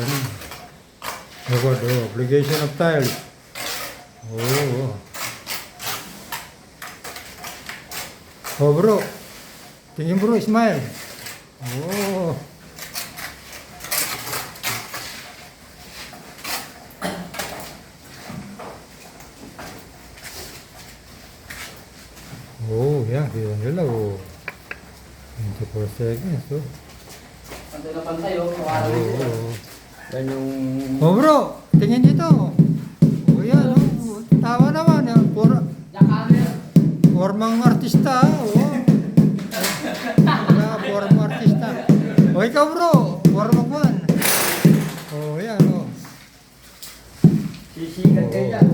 ganun. Record, application of tiles. Oh. Oh bro. Tingin bro, smile. Oh. Oh, yan. Kita nila, oh. 24 seconds, oh. Pantay na pantay, oh. Makarawin sila. Oh. Yan yung... Oh bro, tingin dito. Oh yan, oh. Tawa naman. Jackamer. Formang artista. Oh. Wala, formang artista. Oh, ikaw bro, formang one. Oh, yan, oh. Sisikat kayo dyan.